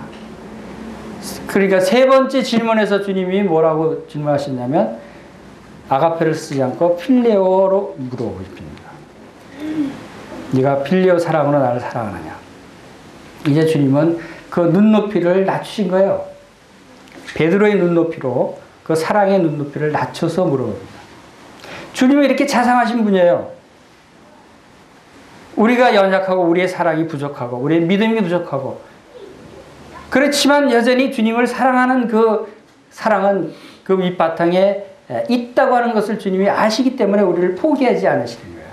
그러니까 세 번째 질문에서 주님이 뭐라고 질문하셨냐면 아가페를 쓰지 않고 필레오로 물어보십니다. 네가 필레오 사랑으로 나를 사랑하느냐. 이제 주님은 그 눈높이를 낮추신 거예요. 베드로의 눈높이로 그 사랑의 눈높이를 낮춰서 물어봅니다. 주님은 이렇게 자상하신 분이에요. 우리가 연약하고 우리의 사랑이 부족하고 우리의 믿음이 부족하고 그렇지만 여전히 주님을 사랑하는 그 사랑은 그 밑바탕에 있다고 하는 것을 주님이 아시기 때문에 우리를 포기하지 않으시는 거예요.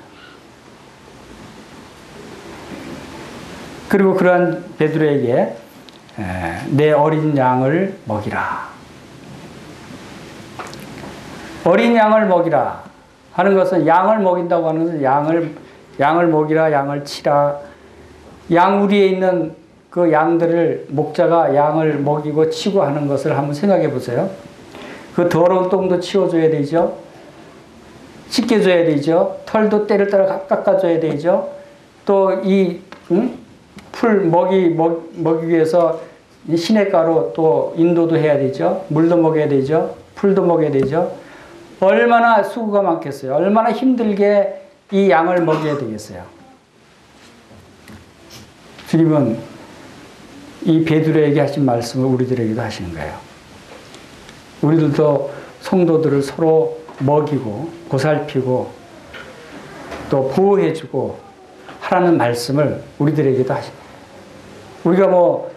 그리고 그러한 베드로에게 내 어린 양을 먹이라. 어린 양을 먹이라 하는 것은 양을 먹인다고 하는 것은 양을 먹이라, 양을 치라. 양우리에 있는 그 양들을 목자가 양을 먹이고 치고 하는 것을 한번 생각해 보세요. 그 더러운 똥도 치워줘야 되죠. 씻겨줘야 되죠. 털도 때를 따라 깎아줘야 되죠. 또 이 풀 먹이기 위해서 시냇가로 또 인도도 해야 되죠. 물도 먹여야 되죠. 풀도 먹여야 되죠. 얼마나 수고가 많겠어요. 얼마나 힘들게 이 양을 먹여야 되겠어요. 주님은 이 베드로에게 하신 말씀을 우리들에게도 하시는 거예요. 우리들도 성도들을 서로 먹이고 보살피고 또 보호해주고 하라는 말씀을 우리들에게도 하십니다. 우리가 뭐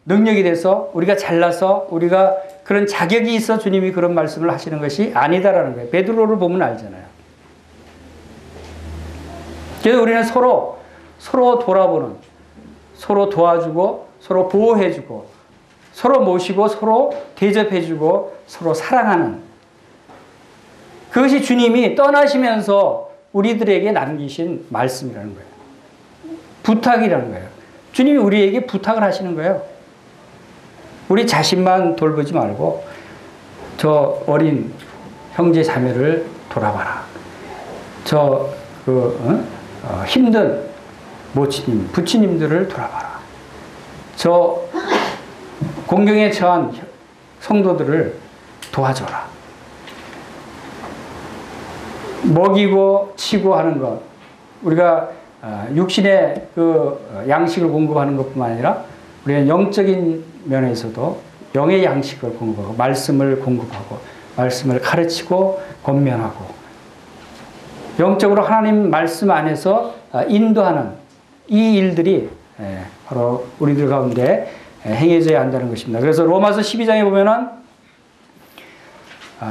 능력이 돼서 우리가 잘나서 우리가 그런 자격이 있어 주님이 그런 말씀을 하시는 것이 아니다라는 거예요. 베드로를 보면 알잖아요. 그래서 우리는 서로 돌아보는, 서로 도와주고 서로 보호해주고 서로 모시고 서로 대접해주고 서로 사랑하는 그것이 주님이 떠나시면서 우리들에게 남기신 말씀이라는 거예요. 부탁이라는 거예요. 주님이 우리에게 부탁을 하시는 거예요. 우리 자신만 돌보지 말고 저 어린 형제 자매를 돌아봐라. 저 힘든 모친님, 부친님들을 돌아봐라. 저 공경에 처한 성도들을 도와줘라. 먹이고 치고 하는 것, 우리가 육신의 그 양식을 공급하는 것뿐만 아니라 우리는 영적인 면에서도 영의 양식을 공급하고 말씀을 공급하고 말씀을 가르치고 권면하고 영적으로 하나님 말씀 안에서 인도하는 이 일들이 바로 우리들 가운데 행해져야 한다는 것입니다. 그래서 로마서 12장에 보면은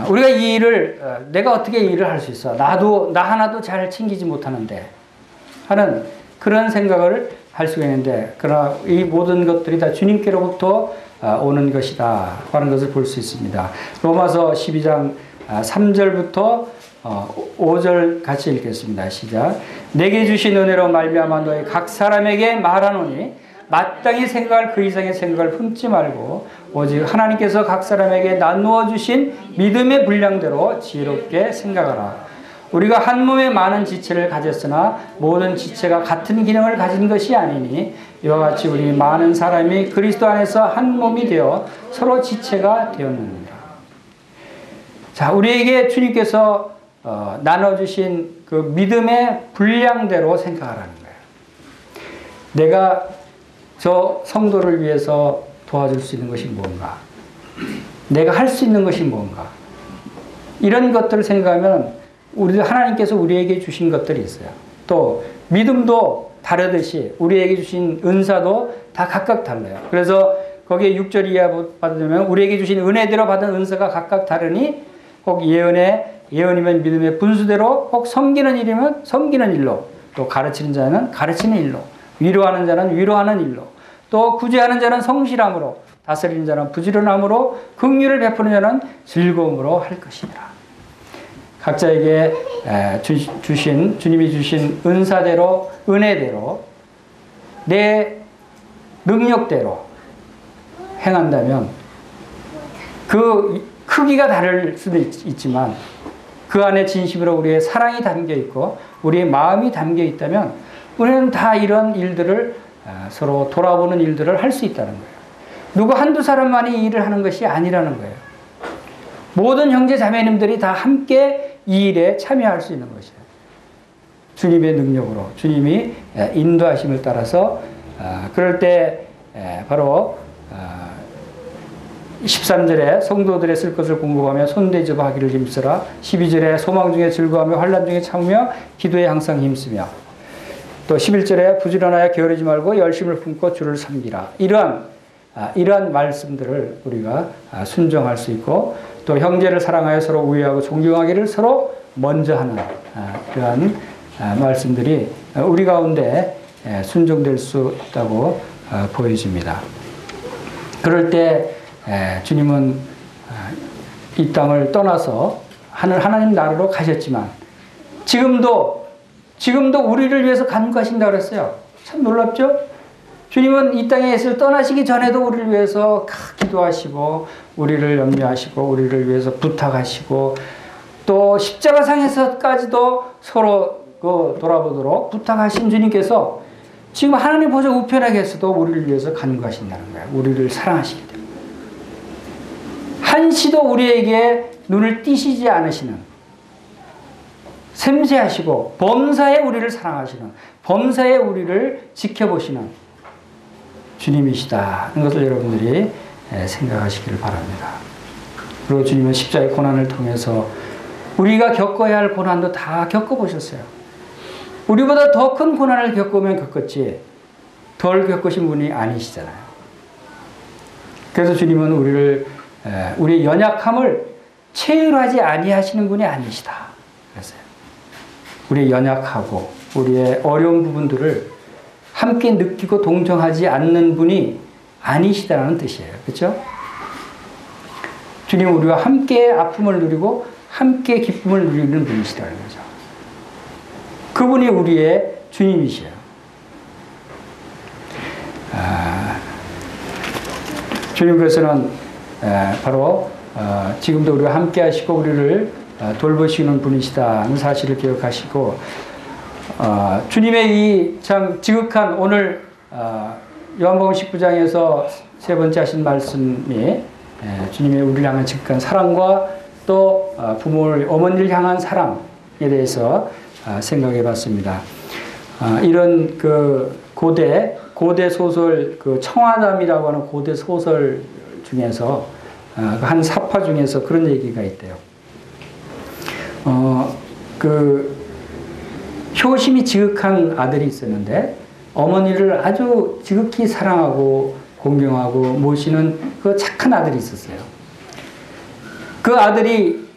우리가 이 일을 내가 어떻게 이 일을 할 수 있어? 나 하나도 잘 챙기지 못하는데 하는 그런 생각을 할 수가 있는데 그러나 이 모든 것들이 다 주님께로부터 오는 것이다 하는 것을 볼 수 있습니다. 로마서 12장 3절부터 5절 같이 읽겠습니다. 시작. 내게 주신 은혜로 말미암아 너희 각 사람에게 말하노니 마땅히 생각할 그 이상의 생각을 품지 말고 오직 하나님께서 각 사람에게 나누어 주신 믿음의 분량대로 지혜롭게 생각하라. 우리가 한 몸에 많은 지체를 가졌으나 모든 지체가 같은 기능을 가진 것이 아니니 이와 같이 우리 많은 사람이 그리스도 안에서 한 몸이 되어 서로 지체가 되었느니라. 자, 우리에게 주님께서 나눠주신 그 믿음의 분량대로 생각하라는 거예요. 내가 저 성도를 위해서 도와줄 수 있는 것이 뭔가? 내가 할 수 있는 것이 뭔가? 이런 것들을 생각하면 우리 하나님께서 우리에게 주신 것들이 있어요. 또 믿음도 다르듯이 우리에게 주신 은사도 다 각각 달라요. 그래서 거기에 6절 이하 받으면 우리에게 주신 은혜대로 받은 은사가 각각 다르니 혹 예언이면 믿음의 분수대로 혹 섬기는 일이면 섬기는 일로 또 가르치는 자는 가르치는 일로 위로하는 자는 위로하는 일로 또 구제하는 자는 성실함으로 다스리는 자는 부지런함으로 긍휼을 베푸는 자는 즐거움으로 할 것이니라. 각자에게 주님이 주신 은사대로 은혜대로 내 능력대로 행한다면 그 크기가 다를 수도 있지만 그 안에 진심으로 우리의 사랑이 담겨 있고 우리의 마음이 담겨 있다면 우리는 다 이런 일들을 서로 돌아보는 일들을 할 수 있다는 거예요. 누구 한두 사람만이 이 일을 하는 것이 아니라는 거예요. 모든 형제 자매님들이 다 함께 이 일에 참여할 수 있는 것이에요. 주님의 능력으로, 주님이 인도하심을 따라서 그럴 때 바로 13절에 성도들의 쓸 것을 공부하며 손대접어 하기를 힘쓰라. 12절에 소망 중에 즐거워하며 환난 중에 참으며 기도에 항상 힘쓰며, 또 11절에 부지런하여 게으르지 말고 열심을 품고 주를 섬기라. 이러한 말씀들을 우리가 순종할 수 있고, 또 형제를 사랑하여 서로 우애하고 존경하기를 서로 먼저 하는 그러한 말씀들이 우리 가운데 순종될 수 있다고 보여집니다. 그럴 때 주님은 이 땅을 떠나서 하나님 나라로 가셨지만 지금도 우리를 위해서 간구하신다고 그랬어요. 참 놀랍죠? 주님은 이 땅에서 떠나시기 전에도 우리를 위해서 기도하시고 우리를 염려하시고 우리를 위해서 부탁하시고, 또 십자가상에서까지도 서로 돌아보도록 부탁하신 주님께서 지금 하나님 보좌 우편에 계셔도 우리를 위해서 간구하신다는 거예요. 우리를 사랑하시기 때문에. 한시도 우리에게 눈을 띄시지 않으시는, 샘세하시고 범사에 우리를 사랑하시는, 범사에 우리를 지켜보시는 주님이시다는 것을 여러분들이 생각하시기를 바랍니다. 그리고 주님은 십자가의 고난을 통해서 우리가 겪어야 할 고난도 다 겪어보셨어요. 우리보다 더 큰 고난을 겪으면 겪었지 덜 겪으신 분이 아니시잖아요. 그래서 주님은 우리의 연약함을 체휼하지 아니하시는 분이 아니시다 그랬어요. 우리의 연약하고 우리의 어려운 부분들을 함께 느끼고 동정하지 않는 분이 아니시다는 뜻이에요. 그렇죠? 주님은 우리와 함께 아픔을 누리고 함께 기쁨을 누리는 분이시다는 거죠. 그분이 우리의 주님이시에요. 주님께서는 바로 지금도 우리와 함께 하시고 우리를 돌보시는 분이시다는 사실을 기억하시고, 주님의 이 참 지극한 오늘 요한복음 19장에서 세 번째 하신 말씀이 주님의 우리를 향한 지극한 사랑과 또 부모를, 어머니를 향한 사랑에 대해서 생각해 봤습니다. 이런 그 고대 소설, 그 청아담이라고 하는 고대 소설 중에서 한 사파 중에서 그런 얘기가 있대요. 그 효심이 지극한 아들이 있었는데 어머니를 아주 지극히 사랑하고 공경하고 모시는 그 착한 아들이 있었어요. 그 아들이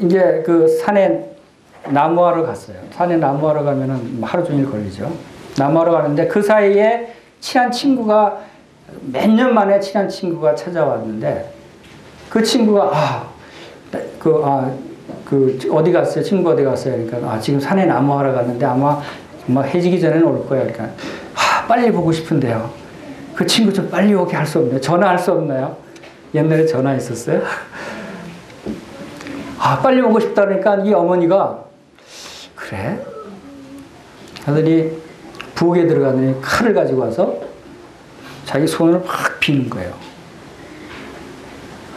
이제 그 산에 나무하러 갔어요. 산에 나무하러 가면은 하루 종일 걸리죠. 나무하러 가는데 그 사이에 친한 친구가, 몇 년 만에 친한 친구가 찾아왔는데 그 친구가 어디 갔어요? 친구 어디 갔어요? 그러니까 지금 산에 나무하러 갔는데 아마 해지기 전에는 올 거야. 그러니까 빨리 보고 싶은데요. 그 친구 좀 빨리 오게 할 수 없나요? 전화할 수 없나요? 옛날에 전화했었어요. 빨리 오고 싶다 그러니까 이 어머니가 그래? 하더니 부엌에 들어가더니 칼을 가지고 와서 자기 손을 확 비는 거예요.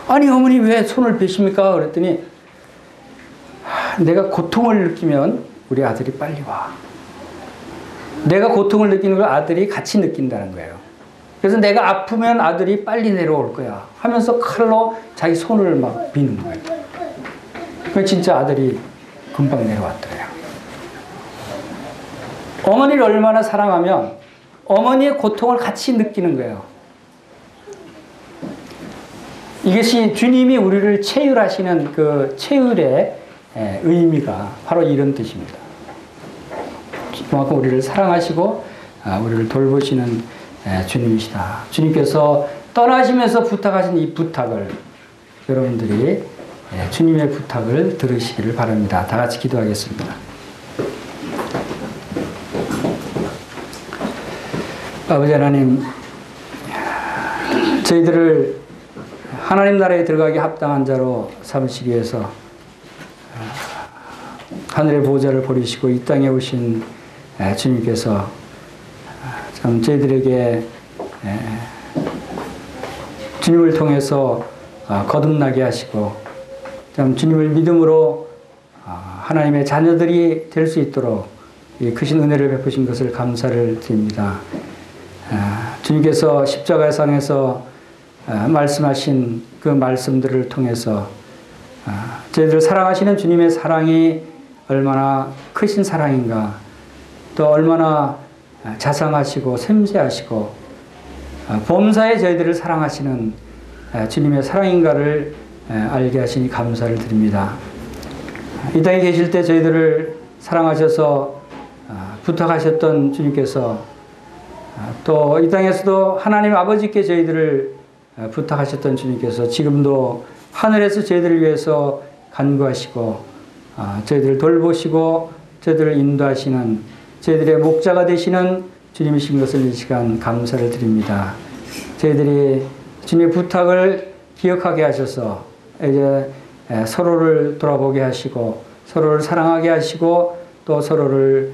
아니 어머니 왜 손을 비십니까? 그랬더니 내가 고통을 느끼면 우리 아들이 빨리 와. 내가 고통을 느끼는 걸 아들이 같이 느낀다는 거예요. 그래서 내가 아프면 아들이 빨리 내려올 거야 하면서 칼로 자기 손을 막 비는 거예요. 그 진짜 아들이 금방 내려왔더래요. 어머니를 얼마나 사랑하면 어머니의 고통을 같이 느끼는 거예요. 이것이 주님이 우리를 체휼하시는 그 체휼의 의미가 바로 이런 뜻입니다. 그만큼 우리를 사랑하시고 우리를 돌보시는 주님이시다. 주님께서 떠나시면서 부탁하신 이 부탁을 여러분들이 주님의 부탁을 들으시기를 바랍니다. 다 같이 기도하겠습니다. 아버지 하나님, 저희들을 하나님 나라에 들어가기 합당한 자로 삼으시기 위해서 하늘의 보좌를 버리시고 이 땅에 오신 주님께서 참 저희들에게 주님을 통해서 거듭나게 하시고 참 주님을 믿음으로 하나님의 자녀들이 될 수 있도록 이 크신 은혜를 베푸신 것을 감사를 드립니다. 주님께서 십자가상에서 말씀하신 그 말씀들을 통해서 저희들 사랑하시는 주님의 사랑이 얼마나 크신 사랑인가, 또 얼마나 자상하시고 섬세하시고 범사에 저희들을 사랑하시는 주님의 사랑인가를 알게 하시니 감사를 드립니다. 이 땅에 계실 때 저희들을 사랑하셔서 부탁하셨던 주님께서 또 이 땅에서도 하나님 아버지께 저희들을 부탁하셨던 주님께서 지금도 하늘에서 저희들을 위해서 간구하시고 저희들을 돌보시고 저희들을 인도하시는 저희들의 목자가 되시는 주님이신 것을 이 시간 감사를 드립니다. 저희들이 주님의 부탁을 기억하게 하셔서 이제 서로를 돌아보게 하시고 서로를 사랑하게 하시고 또 서로를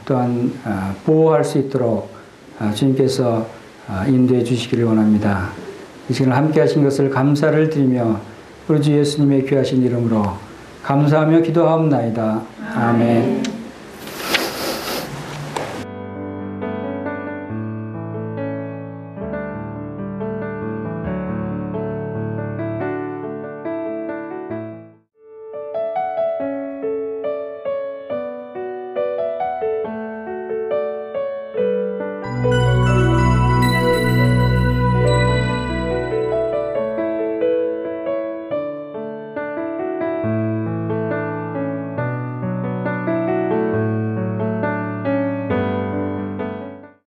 또한 보호할 수 있도록 주님께서 인도해 주시기를 원합니다. 이 시간을 함께 하신 것을 감사를 드리며 우리 주 예수님의 귀하신 이름으로 감사하며 기도하옵나이다. 아멘.